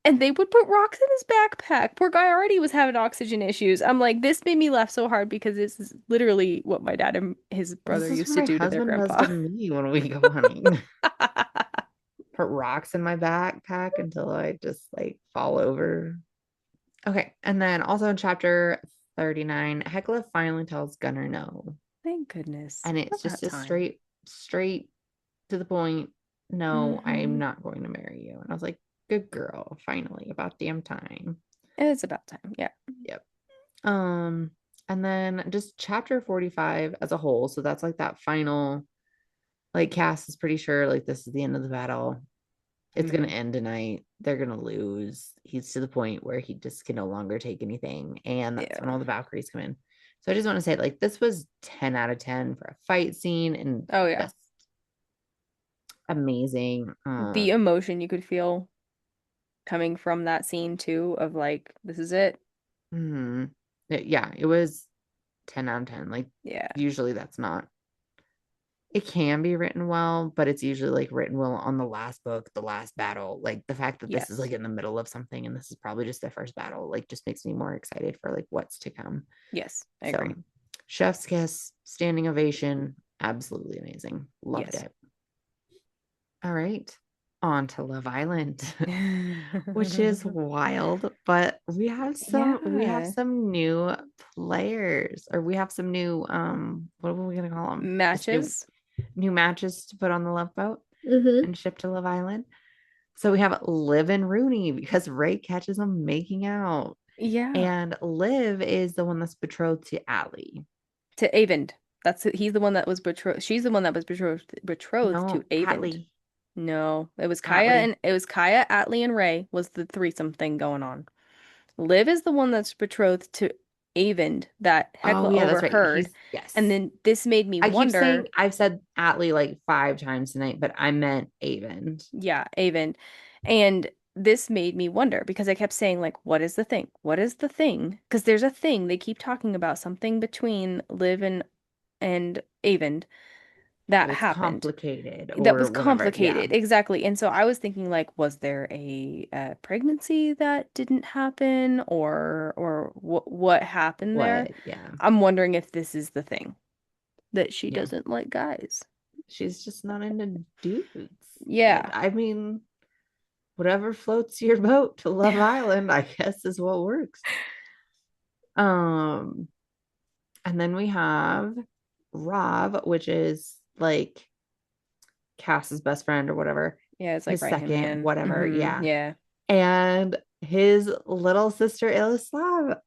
Speaker 2: And they would put rocks in his backpack. Poor guy already was having oxygen issues. I'm like, this made me laugh so hard because this is literally what my dad and his brother
Speaker 1: This is
Speaker 2: used
Speaker 1: what
Speaker 2: to
Speaker 1: my
Speaker 2: do to their
Speaker 1: husband does
Speaker 2: grandpa.
Speaker 1: to me when we go hunting. Put rocks in my backpack until I just like fall over. Okay. And then also in chapter 39, Hecla finally tells Gunnar no.
Speaker 2: Thank goodness.
Speaker 1: And it's just
Speaker 2: About
Speaker 1: a
Speaker 2: time.
Speaker 1: straight to the point. No, I'm
Speaker 2: Mm-hmm.
Speaker 1: not going to marry you. And I was like, good girl, finally, about damn time.
Speaker 2: It's about time. Yeah.
Speaker 1: Yep. Um, and then just chapter 45 as a whole. So that's like that final, like Cass is pretty sure like this is the end of the battle. It's gonna
Speaker 2: Mm-hmm.
Speaker 1: end tonight. They're gonna lose. He's to the point where he just can no longer take anything. And that's when
Speaker 2: Yeah.
Speaker 1: all the Valkyries come in. So I just want to say, like, this was 10 out of 10 for a fight scene and
Speaker 2: Oh yeah.
Speaker 1: just amazing.
Speaker 2: The emotion you could feel coming from that scene too of like, this is it.
Speaker 1: Mhm. Yeah, it was 10 out of 10. Like,
Speaker 2: Yeah.
Speaker 1: usually that's not, it can be written well, but it's usually like written well on the last book, the last battle. Like the fact that this is like
Speaker 2: Yes.
Speaker 1: in the middle of something and this is probably just their first battle, like just makes me more excited for like what's to come.
Speaker 2: Yes, I
Speaker 1: So,
Speaker 2: agree.
Speaker 1: chef's kiss, standing ovation, absolutely amazing. Loved
Speaker 2: Yes.
Speaker 1: it. All right. On to Love Island, which is wild, but we have
Speaker 2: Yeah.
Speaker 1: some new players, or we have some new what are we gonna call them? Just
Speaker 2: Matches.
Speaker 1: new matches to put on the Love Boat
Speaker 2: Hmm.
Speaker 1: and ship to Love Island. So we have Liv and Rooney because Ray catches them making out.
Speaker 2: Yeah.
Speaker 1: And Liv is the one that's betrothed to Allie.
Speaker 2: To Avend. He's the one that was betrothed. She's the one that was betrothed to
Speaker 1: No,
Speaker 2: Avend.
Speaker 1: Atlee.
Speaker 2: No,
Speaker 1: Atlee.
Speaker 2: it was Kaya, Atlee, and Ray was the threesome thing going on. Liv is the one that's betrothed to Avend that
Speaker 1: Oh
Speaker 2: Hecla
Speaker 1: yeah, that's right.
Speaker 2: overheard.
Speaker 1: He's
Speaker 2: And
Speaker 1: yes.
Speaker 2: then this made me
Speaker 1: I keep saying
Speaker 2: wonder,
Speaker 1: I've said Atlee like 5 times tonight, but I meant Avon.
Speaker 2: yeah, Avend. And this made me wonder because I kept saying, like, what is the thing? What is the thing? Because there's a thing they keep talking about, something between Liv and Avend
Speaker 1: That
Speaker 2: that
Speaker 1: was
Speaker 2: happened
Speaker 1: complicated
Speaker 2: that
Speaker 1: or
Speaker 2: was
Speaker 1: whatever. Yeah.
Speaker 2: complicated. Exactly. And so I was thinking like, was there a pregnancy that didn't happen or what happened there?
Speaker 1: What? Yeah.
Speaker 2: I'm wondering if this is the thing that she
Speaker 1: Yeah.
Speaker 2: doesn't like guys.
Speaker 1: She's just not into dudes.
Speaker 2: Yeah.
Speaker 1: I mean, whatever floats your boat to Love Island, I guess is what works. Um, and then we have Rob, which is like Cass's best friend or whatever,
Speaker 2: Yeah, it's like
Speaker 1: his
Speaker 2: right hand
Speaker 1: second,
Speaker 2: man.
Speaker 1: whatever. Yeah.
Speaker 2: Yeah.
Speaker 1: And his little sister Ilislava,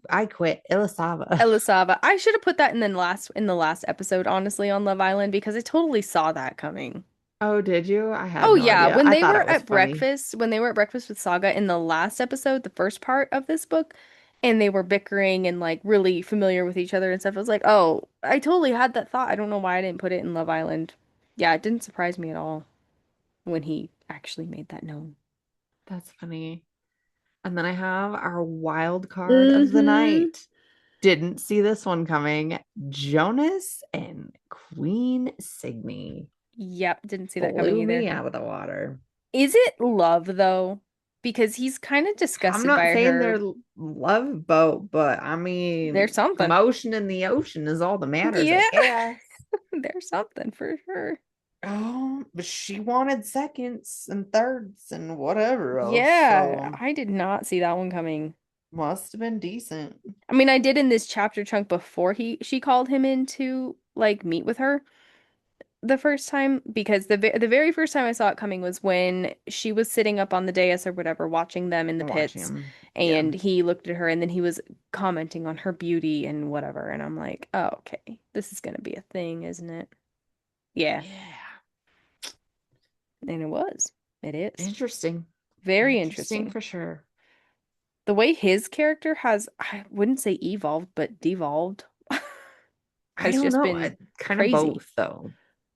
Speaker 1: I quit, Ilisava.
Speaker 2: Elisava. I should have put that in the last episode, honestly, on Love Island because I totally saw that coming.
Speaker 1: Oh, did you? I had
Speaker 2: Oh
Speaker 1: no
Speaker 2: yeah,
Speaker 1: idea. I thought it was funny.
Speaker 2: when they were at breakfast with Saga in the last episode, the first part of this book, and they were bickering and like really familiar with each other and stuff. I was like, "Oh, I totally had that thought. I don't know why I didn't put it in Love Island." Yeah, it didn't surprise me at all when he actually made that known.
Speaker 1: That's funny. And then I have our wild card of the
Speaker 2: Mm-hmm.
Speaker 1: night. Didn't see this one coming. Jonas and Queen Signy
Speaker 2: Yep, didn't see that coming
Speaker 1: blew me
Speaker 2: either.
Speaker 1: out of the water.
Speaker 2: Is it love though? Because he's kind of
Speaker 1: I'm
Speaker 2: disgusted
Speaker 1: not
Speaker 2: by
Speaker 1: saying
Speaker 2: her.
Speaker 1: they're love boat, but I
Speaker 2: There's
Speaker 1: mean,
Speaker 2: something.
Speaker 1: commotion in the ocean is all that matters,
Speaker 2: Yeah,
Speaker 1: I guess.
Speaker 2: there's something for sure.
Speaker 1: Oh, but she wanted seconds and thirds and whatever else,
Speaker 2: Yeah,
Speaker 1: so
Speaker 2: I did not see that one coming.
Speaker 1: must have been decent.
Speaker 2: I mean, I did in this chapter chunk before she called him in to like meet with her the first time because the very first time I saw it coming was when she was sitting up on the dais or whatever watching them in the
Speaker 1: Watching
Speaker 2: pits
Speaker 1: him. Yeah.
Speaker 2: and he looked at her and then he was commenting on her beauty and whatever and I'm like, "Oh, okay. This is gonna be a thing, isn't it?" Yeah,
Speaker 1: Yeah.
Speaker 2: and it was. It is.
Speaker 1: Interesting.
Speaker 2: Very
Speaker 1: Interesting
Speaker 2: interesting.
Speaker 1: for sure.
Speaker 2: The way his character has, I wouldn't say evolved, but devolved,
Speaker 1: I
Speaker 2: has
Speaker 1: don't
Speaker 2: just
Speaker 1: know.
Speaker 2: been
Speaker 1: Kind of
Speaker 2: crazy.
Speaker 1: both though.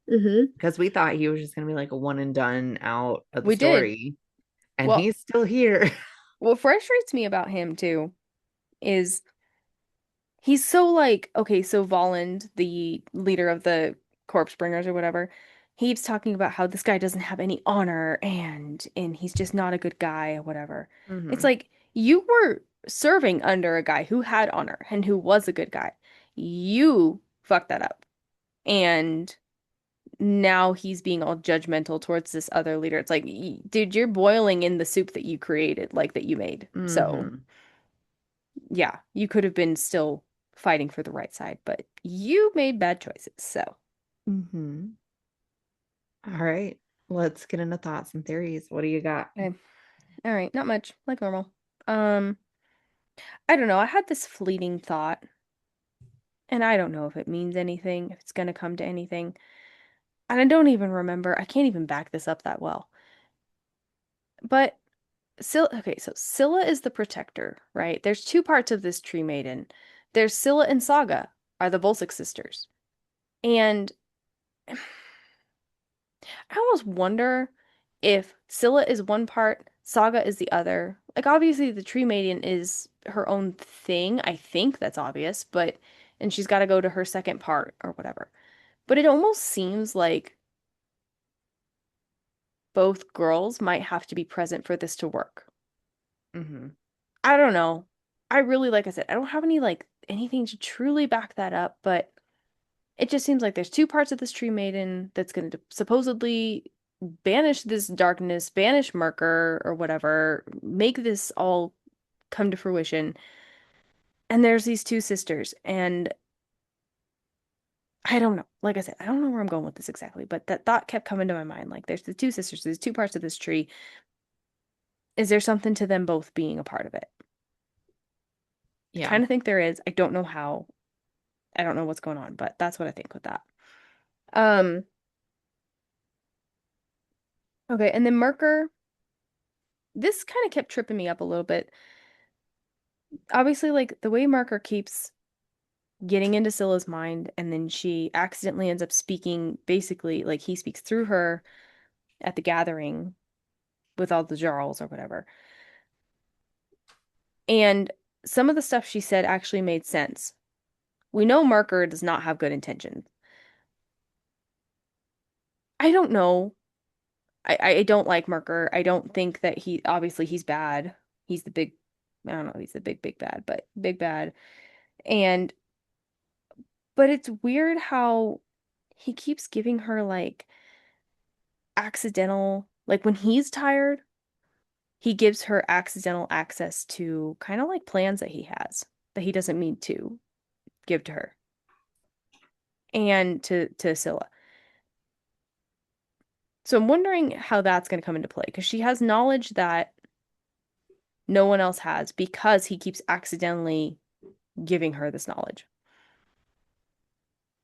Speaker 2: Hmm.
Speaker 1: Because we thought he was just gonna be like a one and done out of the
Speaker 2: We did.
Speaker 1: story. And
Speaker 2: Well,
Speaker 1: he's still here.
Speaker 2: what frustrates me about him too is he's so like, okay, so Volland, the leader of the corpse bringers or whatever, he keeps talking about how this guy doesn't have any honor and he's just not a good guy or whatever. It's
Speaker 1: Hmm.
Speaker 2: like you were serving under a guy who had honor and who was a good guy. You fucked that up. And now he's being all judgmental towards this other leader. It's like, dude, you're boiling in the soup that you created, like that you made. So,
Speaker 1: Hmm.
Speaker 2: yeah, you could have been still fighting for the right side, but you made bad choices. So,
Speaker 1: Hmm. All right. Let's get into thoughts and theories. What do you got?
Speaker 2: okay. All right, not much, like normal. Um, I don't know. I had this fleeting thought, and I don't know if it means anything, if it's gonna come to anything. And I don't even remember. I can't even back this up that well. But okay, so Scylla is the protector, right? There's two parts of this tree maiden. There's Scylla and Saga are the Volsec sisters. And I almost wonder if Scylla is one part, Saga is the other. Like obviously the tree maiden is her own thing. I think that's obvious, but and she's got to go to her second part or whatever. But it almost seems like both girls might have to be present for this to work.
Speaker 1: Hmm.
Speaker 2: I don't know. I really, like I said, I don't have any like anything to truly back that up, but it just seems like there's two parts of this tree maiden that's going to supposedly banish this darkness, banish Murker or whatever, make this all come to fruition. And there's these two sisters, and I don't know. Like I said, I don't know where I'm going with this exactly, but that thought kept coming to my mind. Like, there's the two sisters, there's two parts of this tree. Is there something to them both being a part of it? I
Speaker 1: Yeah.
Speaker 2: kind of think there is. I don't know how. I don't know what's going on, but that's what I think with that. Um, okay, and then Merker, this kind of kept tripping me up a little bit. Obviously, like the way Merker keeps getting into Scylla's mind, and then she accidentally ends up speaking, basically, like he speaks through her at the gathering with all the Jarls or whatever. And some of the stuff she said actually made sense. We know Merker does not have good intentions. I don't know. I don't like Merker. I don't think that obviously he's bad. He's the big, I don't know, he's the big bad, but big bad. And but it's weird how he keeps giving her like accidental, like when he's tired, he gives her accidental access to kind of like plans that he has that he doesn't mean to give to her and to Scylla. So I'm wondering how that's going to come into play because she has knowledge that no one else has because he keeps accidentally giving her this knowledge.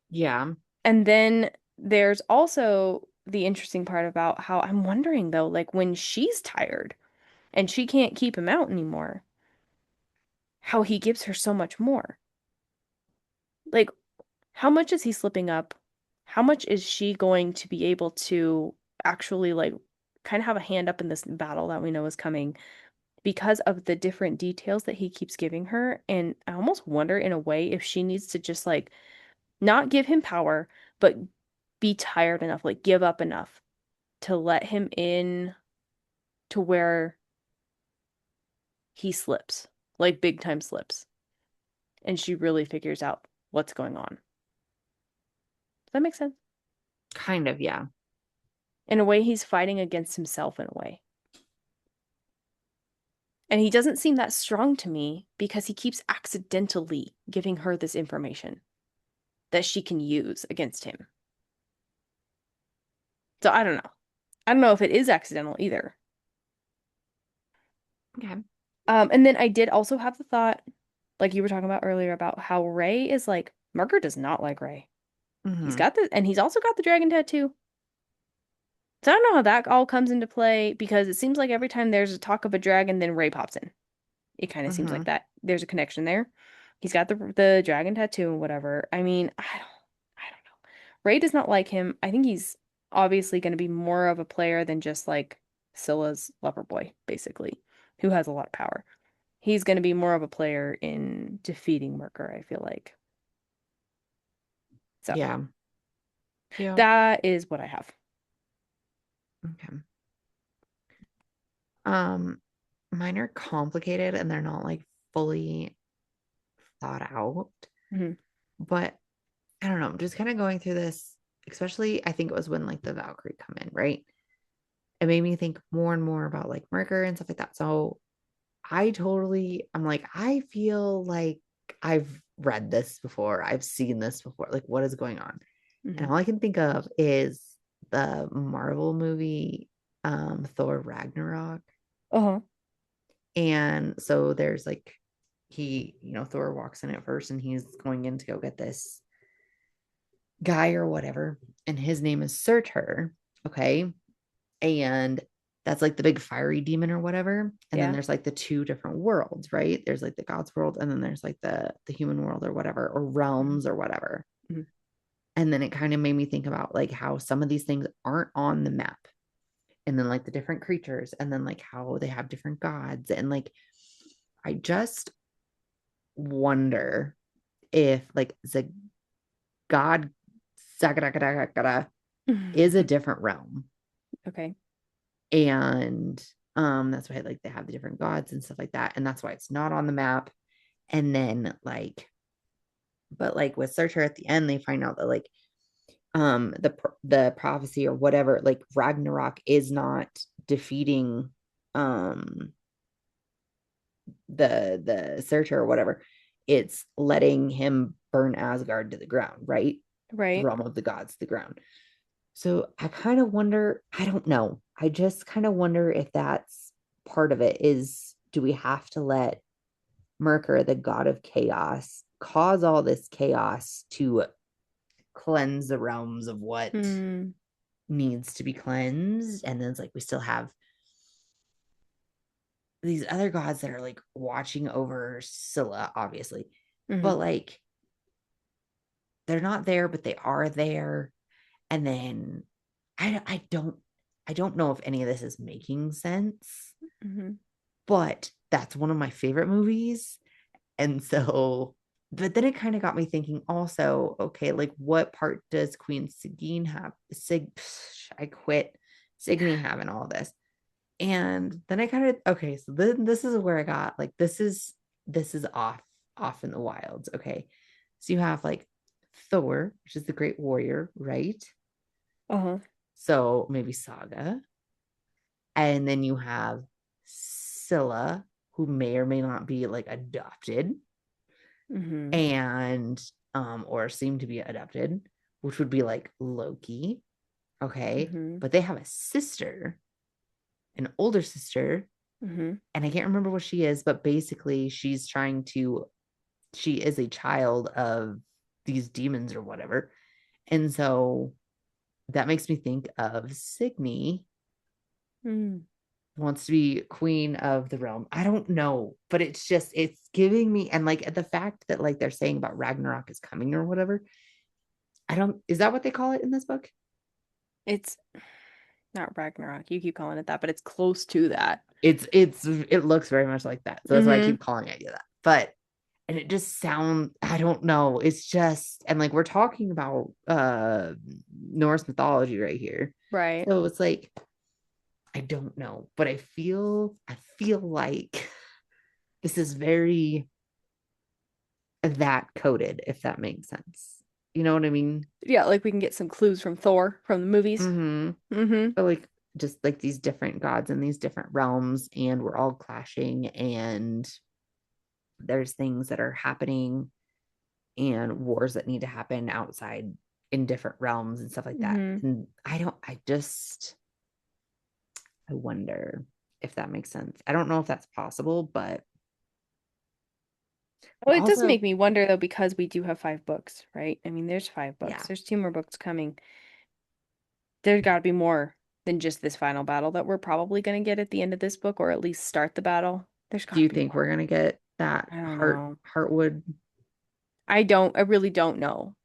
Speaker 1: Yeah.
Speaker 2: And then there's also the interesting part about how I'm wondering though, like when she's tired and she can't keep him out anymore, how he gives her so much more. Like, how much is he slipping up? How much is she going to be able to actually like kind of have a hand up in this battle that we know is coming because of the different details that he keeps giving her? And I almost wonder in a way if she needs to just like not give him power, but be tired enough, like give up enough to let him in to where he slips, like big time slips. And she really figures out what's going on. Does that make sense?
Speaker 1: Kind of, yeah.
Speaker 2: In a way, he's fighting against himself in a way. And he doesn't seem that strong to me because he keeps accidentally giving her this information that she can use against him. So I don't know. I don't know if it is accidental either.
Speaker 1: Okay.
Speaker 2: And then I did also have the thought, like you were talking about earlier, about how Ray is like, Merker does not like Ray. He's
Speaker 1: Mm-hmm.
Speaker 2: got and he's also got the dragon tattoo. So I don't know how that all comes into play because it seems like every time there's a talk of a dragon, then Ray pops in. It kind of seems
Speaker 1: Mm-hmm.
Speaker 2: like that. There's a connection there. He's got the dragon tattoo and whatever. I mean, I don't know. Ray does not like him. I think he's obviously going to be more of a player than just like Scylla's lover boy, basically, who has a lot of power. He's going to be more of a player in defeating Merker, I feel like. So
Speaker 1: Yeah. Yeah.
Speaker 2: that is what I have.
Speaker 1: Okay. Um, Mine are complicated and they're not like fully thought out,
Speaker 2: Hmm.
Speaker 1: but I don't know. I'm just kind of going through this, especially I think it was when like the Valkyrie come in, right? It made me think more and more about like Merker and stuff like that. So I'm like, I feel like I've read this before. I've seen this before. Like, what is going on? And
Speaker 2: Hmm.
Speaker 1: all I can think of is the Marvel movie, Thor Ragnarok.
Speaker 2: Uh-huh.
Speaker 1: And so there's like, Thor walks in at first and he's going in to go get this guy or whatever. And his name is Surtur. Okay. And that's like the big fiery demon or whatever. And then
Speaker 2: Yeah.
Speaker 1: there's like the two different worlds, right? There's like the God's world, and then there's like the human world or whatever, or
Speaker 2: Hmm.
Speaker 1: realms or whatever.
Speaker 2: Hmm.
Speaker 1: And then it kind of made me think about like how some of these things aren't on the map. And then like the different creatures, and then like how they have different gods. And like I just wonder if like the god Zagadagadagadagada is a different realm.
Speaker 2: Okay.
Speaker 1: And that's why like they have the different gods and stuff like that, and that's why it's not on the map. And then like, but like with Searcher at the end they find out that like the prophecy or whatever, like Ragnarok is not defeating um the Searcher or whatever. It's letting him burn Asgard to the ground, right? The
Speaker 2: Right.
Speaker 1: realm of the gods, the ground. So I kind of wonder, I don't know. I just kind of wonder if that's part of it. Is do we have to let Merkur, the god of chaos, cause all this chaos to cleanse the realms of what
Speaker 2: Mm.
Speaker 1: needs to be cleansed? And then it's like we still have these other gods that are like watching over Scylla, obviously,
Speaker 2: Hmm.
Speaker 1: but like they're not there, but they are there. And then I I don't know if any of this is making sense,
Speaker 2: Hmm.
Speaker 1: but that's one of my favorite movies. And so but then it kind of got me thinking also, okay, like what part does Queen Sigyn have? I quit. Signy have in all this. And then I kind of okay, so then this is where I got like this is off in the wilds. Okay. So you have like Thor, which is the great warrior, right?
Speaker 2: Uh-huh.
Speaker 1: So maybe Saga. And then you have Scylla, who may or may not be like adopted
Speaker 2: Mm-hmm.
Speaker 1: and or seem to be adopted, which would be like Loki. Okay.
Speaker 2: Mm-hmm.
Speaker 1: But they have a sister, an older sister,
Speaker 2: Mm-hmm.
Speaker 1: and I can't remember what she is, but basically she is a child of these demons or whatever. And so that makes me think of Signy
Speaker 2: Mm.
Speaker 1: wants to be queen of the realm. I don't know, but it's giving me, and like the fact that like they're saying about Ragnarok is coming or whatever. I don't, is that what they call it in this book?
Speaker 2: It's not Ragnarok. You keep calling it that, but it's close to that.
Speaker 1: It looks very much like that. So that's why I
Speaker 2: Mm-hmm.
Speaker 1: keep calling it that. But and it just sounds, I don't know. It's just, and like we're talking about Norse mythology right here.
Speaker 2: Right.
Speaker 1: So it's like I don't know, but I feel like this is very that coded, if that makes sense. You know what I mean?
Speaker 2: Yeah, like we can get some clues from Thor from the movies.
Speaker 1: Mm-hmm.
Speaker 2: Mm-hmm.
Speaker 1: But like just like these different gods in these different realms, and we're all clashing, and there's things that are happening and wars that need to happen outside in different realms and stuff like that.
Speaker 2: Mm-hmm.
Speaker 1: And I wonder if that makes sense. I don't know if that's possible, but
Speaker 2: Well, it does
Speaker 1: also,
Speaker 2: make me wonder though, because we do have 5 books, right? I mean, there's 5 books.
Speaker 1: yeah.
Speaker 2: There's 2 more books coming. There's got to be more than just this final battle that we're probably going to get at the end of this book, or at least start the battle. There's
Speaker 1: Do
Speaker 2: got to
Speaker 1: you
Speaker 2: be
Speaker 1: think we're
Speaker 2: more.
Speaker 1: gonna get that
Speaker 2: I don't know.
Speaker 1: Heartwood?
Speaker 2: I really don't know.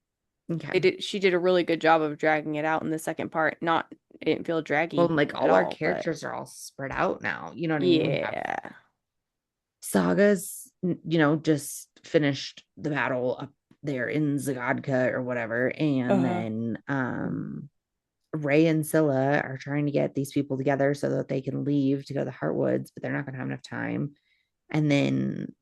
Speaker 1: Okay.
Speaker 2: She did a really good job of dragging it out in the second part. Not, it didn't feel
Speaker 1: Well,
Speaker 2: draggy
Speaker 1: like
Speaker 2: at
Speaker 1: all our
Speaker 2: all, but
Speaker 1: characters are all spread out now. You know what I mean? We have
Speaker 2: yeah.
Speaker 1: Saga's, just finished the battle up there in Zagadka or whatever. And
Speaker 2: Uh-huh.
Speaker 1: then Ray and Scylla are trying to get these people together so that they can leave to go to the Heartwoods, but they're not gonna have enough time. And then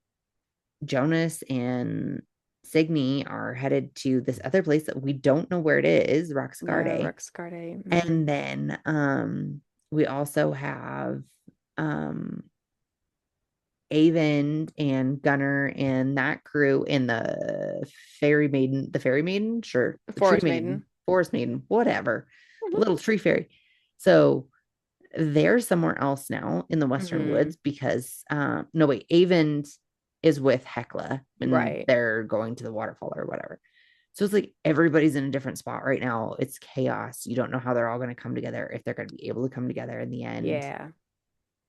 Speaker 1: Jonas and Signy are headed to this other place that we don't know where it is,
Speaker 2: Yeah,
Speaker 1: Roxgarde.
Speaker 2: Rex Carde. Mm-hmm.
Speaker 1: And then we also have um Avon and Gunner and that crew in the fairy maiden, sure, the tree
Speaker 2: Forest
Speaker 1: maiden,
Speaker 2: Maiden.
Speaker 1: forest maiden, whatever,
Speaker 2: Mm-hmm.
Speaker 1: little tree fairy. So they're somewhere else now in the Western
Speaker 2: Mm-hmm.
Speaker 1: Woods because no wait, Avon is with Hecla and
Speaker 2: Right.
Speaker 1: they're going to the waterfall or whatever. So it's like everybody's in a different spot right now. It's chaos. You don't know how they're all going to come together, if they're going to be able to come together in the end.
Speaker 2: Yeah.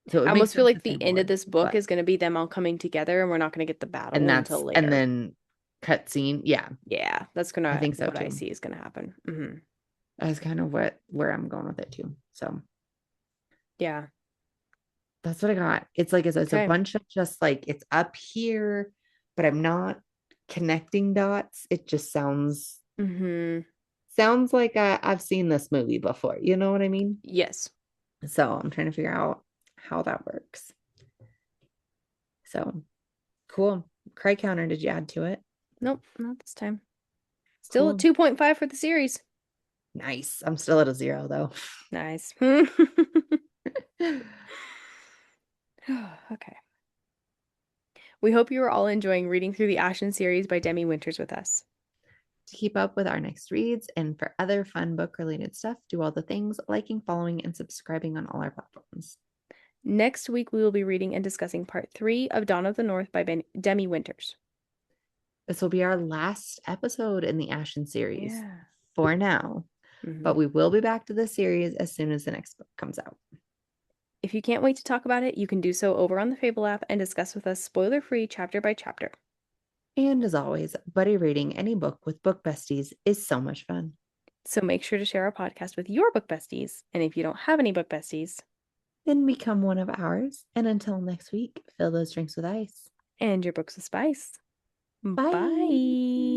Speaker 1: So it
Speaker 2: I
Speaker 1: makes
Speaker 2: almost feel
Speaker 1: sense
Speaker 2: like
Speaker 1: that they
Speaker 2: the end of
Speaker 1: would,
Speaker 2: this book
Speaker 1: but
Speaker 2: is going to be them all coming together, and we're not going to get the battle until
Speaker 1: and
Speaker 2: later.
Speaker 1: then cutscene. Yeah,
Speaker 2: Yeah, that's
Speaker 1: I
Speaker 2: gonna
Speaker 1: think so
Speaker 2: what I
Speaker 1: too.
Speaker 2: see is gonna happen. Hmm.
Speaker 1: That's kind of where I'm going with it too. So
Speaker 2: Yeah.
Speaker 1: that's what I got. It's like it's a
Speaker 2: Okay.
Speaker 1: bunch of just like it's up here, but I'm not connecting dots. It just
Speaker 2: Hmm.
Speaker 1: sounds like I've seen this movie before. You know what I mean?
Speaker 2: Yes.
Speaker 1: So I'm trying to figure out how that works. So cool. Cry counter, did you add to it?
Speaker 2: Nope, not this time. Still at
Speaker 1: Cool.
Speaker 2: 2.5 for the series.
Speaker 1: Nice. I'm still at a 0 though.
Speaker 2: Nice. Okay. We hope you are all enjoying reading through the Ashen series by Demi Winters with us.
Speaker 1: To keep up with our next reads and for other fun book related stuff, do all the things liking, following, and subscribing on all our platforms.
Speaker 2: Next week, we will be reading and discussing part 3 of Dawn of the North by Demi Winters.
Speaker 1: This will be our last episode in the Ashen series
Speaker 2: Yeah.
Speaker 1: for now, but
Speaker 2: Hmm.
Speaker 1: we will be back to the series as soon as the next book comes out.
Speaker 2: If you can't wait to talk about it, you can do so over on the Fable app and discuss with us spoiler-free chapter by chapter.
Speaker 1: And as always, buddy reading any book with book besties is so much fun.
Speaker 2: So make sure to share our podcast with your book besties. And if you don't have any book besties,
Speaker 1: Then become one of ours. And until next week, fill those drinks with ice.
Speaker 2: and your books with spice.
Speaker 1: Bye.
Speaker 2: Bye.